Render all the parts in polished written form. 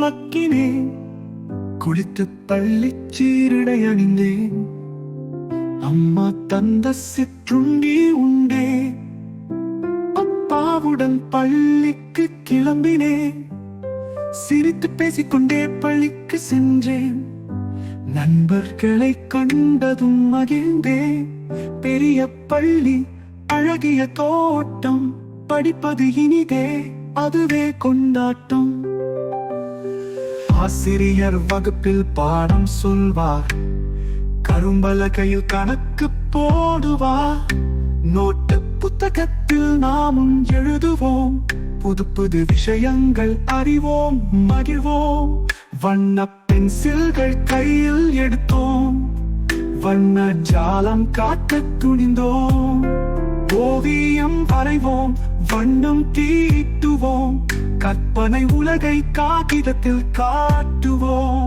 மக்கினேன். குளித்து பள்ளிச் சீருடை அணிந்தேன். அம்மா தந்த சிற்றுண்டி உண்டேன். அப்பாவுடன் பள்ளிக்கு கிளம்பினேன். சிரித்து பேசிக்கொண்டே பள்ளிக்கு சென்றேன். நண்பர்களை கண்டதும் மகிழ்ந்தேன். பெரிய பள்ளி, அழகிய தோட்டம், படிப்பது இனிதே, அதுவே கொண்டாட்டம். ஆசிரியர் வகுப்பில் பாடம் சொல்வார். கரும்பலகையில் கணக்கு போடுவார். நோட்டு புத்தகத்தில் நாமும் எழுதுவோம். புது புது விஷயங்கள் அறிவோம், மகிழ்வோம். வண்ண பென்சில்கள் கையில் எடுத்தோம். வண்ண ஜாலம் காட்ட துணிந்தோம். ஓவியம் வரைவோம், வண்ணம் தீட்டுவோம். கற்பனை உலகை காகிதத்தில் காட்டுவோம்.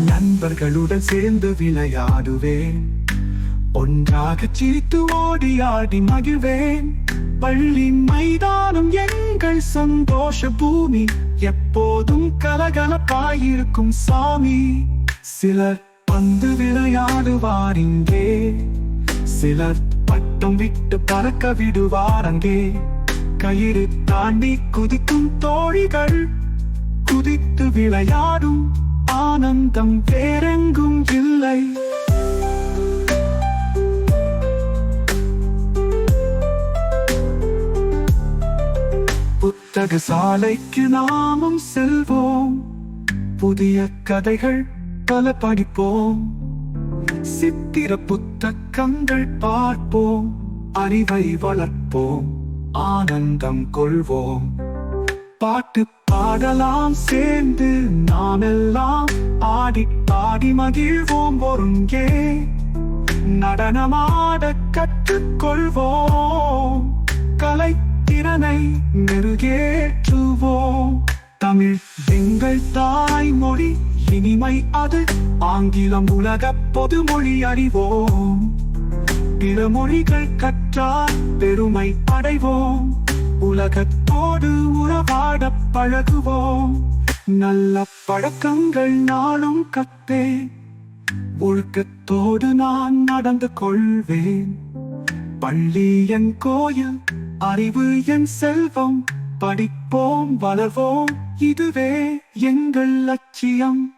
நண்பர்களுடன் சேர்ந்து விளையாடுவேன். ஒன்றாக சிரித்து ஓடி ஆடி மகிழ்வேன். பள்ளி மைதானம் எங்கள் சந்தோஷ பூமி. எப்போதும் கலகலப்பாயிருக்கும் சாமி. சிலர் பந்து விளையாடுவார் இங்கே. சிலர் பட்டம் விட்டு பறக்க விடுவார் அங்கே. கயிறு தாண்டி குதிக்கும் தோழிகள். குதித்து விளையாடும் ஆனந்தம் வேறெங்கும் இல்லை. புத்தக சாலைக்கு நாமும் செல்வோம். புதிய கதைகள் பல படிப்போம். சித்திர புத்தகங்கள் பார்ப்போம். அறிவை வளர்ப்போம், ஆனந்தம் கொள்வோம். பாட்டு பாடலாம் சேர்ந்து நாமெல்லாம். ஆடி பாடி மகிழ்வோம் ஒருங்கே. நடனமாட கற்றுக்கொள்வோம். கலை திறனை மெருகேற்றுவோம். தமிழ் எங்கள் தாய்மொழி, இனிமை அது. ஆங்கிலம் உலக பொதுமொழி அறிவோம். பிற மொழிகள் கற்றால் பெருமை அடைவோம். உலகத்தோடு உறவாட பழகுவோம். நல்ல பழக்கங்கள் நாளும் கற்பேன். ஒழுக்கத்தோடு நான் நடந்து கொள்வேன். பள்ளி என் கோயில், அறிவு என் செல்வம். படிப்போம், வளர்வோம், இதுவே எங்கள் லட்சியம்.